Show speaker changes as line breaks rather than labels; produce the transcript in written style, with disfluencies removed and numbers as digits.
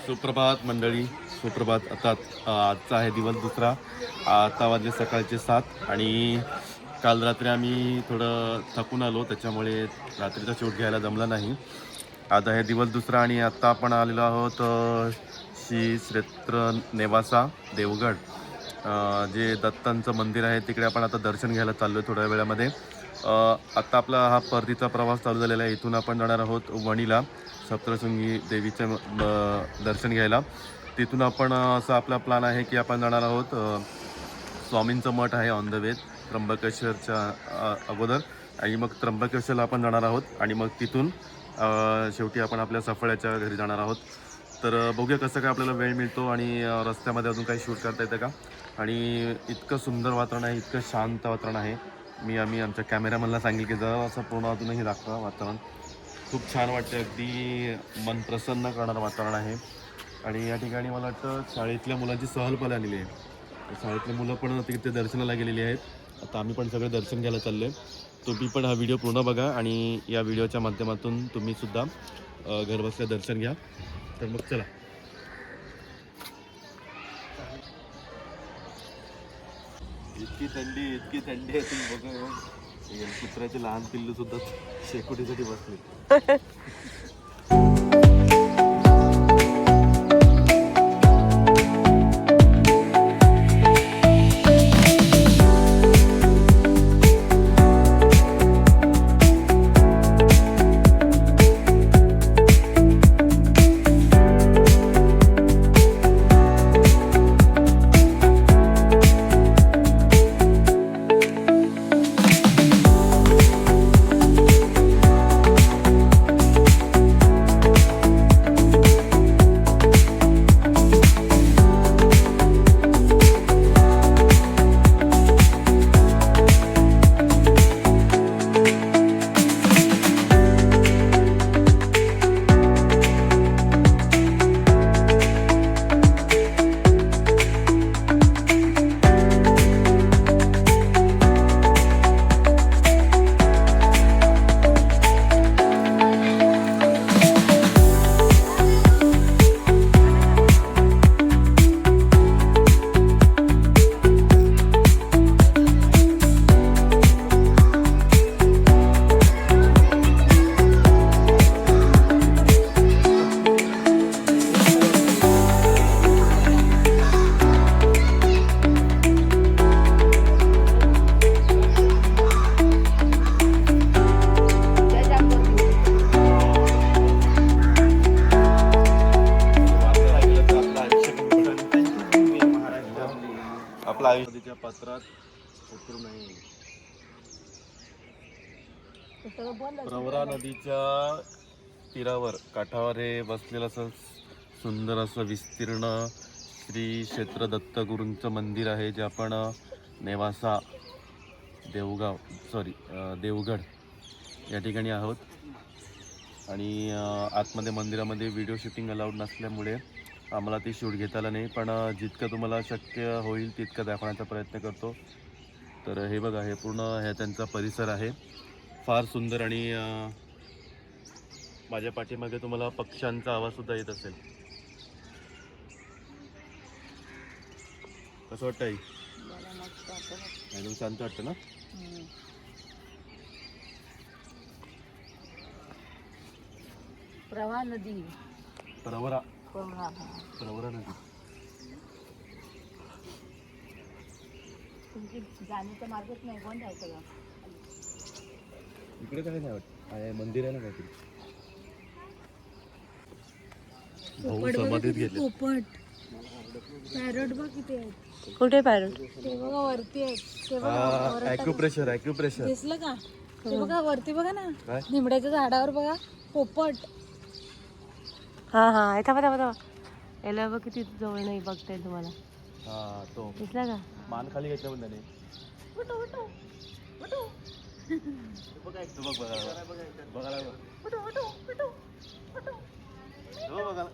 सुप्रभात मंडळी, सुप्रभात. आता आजचा आहे दिवस दुसरा. आता वाजले सकाळचे 7 आणि काल रात्री आम्ही थोडं थकून आलो, त्याच्यामुळे रात्रीचा शूट घ्यायला जमला नाही. आता आहे दिवस दुसरा आणि आत्ता आपण आलेलो आहोत श्री क्षेत्र नेवासा देवगड, जे दत्तांचं मंदिर आहे तिकडे आपण आता दर्शन घ्यायला चाललो आहे थोड्या वेळामध्ये. आत्ता आपला हा परतीचा प्रवास चालू झालेला आहे. इथून आपण जाणार आहोत वणीला सप्तशृंगी देवीचं दर्शन घ्यायला. तिथून आपण असा आपला प्लॅन आहे की आपण जाणार आहोत स्वामींचं मठ आहे ऑन द वे त्र्यंबकेश्वरच्या अगोदर, आणि मग त्र्यंबकेश्वरला आपण जाणार आहोत आणि मग तिथून शेवटी आपण आपल्या सफळ्याच्या घरी जाणार आहोत. तर बघूया कसं काय आपल्याला वेळ मिळतो आणि रस्त्यामध्ये अजून काही शूट करता येतं का. आणि इतकं सुंदर वातावरण आहे, इतकं शांत वातावरण आहे. आम्ही आमच्या कॅमेरामॅनला सांगेल की जरा असं पूर्ण अजूनही दाखवा वातावरण. खूप छान वाटतं, अगदी मन प्रसन्न करणारं वातावरण आहे. आणि या ठिकाणी मला वाटतं शाळेतल्या मुलांची सहल पण आलेली आहे. शाळेतली मुलं पण तिथे दर्शनाला गेलेली आहेत. आता आम्ही पण सगळे दर्शन घ्यायला चाललो आहे. तुम्ही पण हा व्हिडिओ पूर्ण बघा आणि या व्हिडिओच्या माध्यमातून तुम्हीसुद्धा घरबसल्या दर्शन घ्या. तर मग चला. इतकी थंडी आहे, तुम्ही बघा. कुत्र्याचे लहान पिल्लू सुद्धा शेकोटीसाठी बसले. आपल्या आयुष्याच्या पात्रात उतरू नये. प्रवरा नदीच्या तीरावर काठावर हे बसलेलं असं सुंदर असं विस्तीर्ण श्री क्षेत्र दत्तगुरूंचं मंदिर आहे, जे आपण नेवासा देवगड या ठिकाणी आहोत. आणि आतमध्ये मंदिरामध्ये व्हिडिओ शूटिंग अलाउड नसल्यामुळे आम्हाला ती शूट घेता आलं नाही, पण जितकं तुम्हाला शक्य होईल तितकं दाखवण्याचा प्रयत्न करतो. तर हे बघा, हे पूर्ण त्यांचा परिसर आहे, फार सुंदर. आणि माझ्या पाठीमागे तुम्हाला पक्ष्यांचा आवाजसुद्धा येत असेल. कसं वाटतं आई? एकदम शांत वाटतं ना.
प्रवाह नदी,
प्रवरा नदी.
तुमची जाण्याचा मार्गच नाही, कोण जायचं का?
इकडे काय नाही वाटत, मंदिर आहे ना काहीतरी. भाऊ समाधीत गेले.
पोपट पॅरट बघ किती आहेत.
कुठे पॅरट?
ते बघा वरती आहेत, ते बघा.
ॲक्युप्रेशर
दिसलं का? ते बघा वरती, बघा ना, निंबड्याच्या झाडावर बघा पोपट.
हा थांबा याला बघ किती जवळ नाही बघता येईल तुम्हाला.
हा, तो
दिसला का?
मान खाली घेतलं पण त्याने. बघा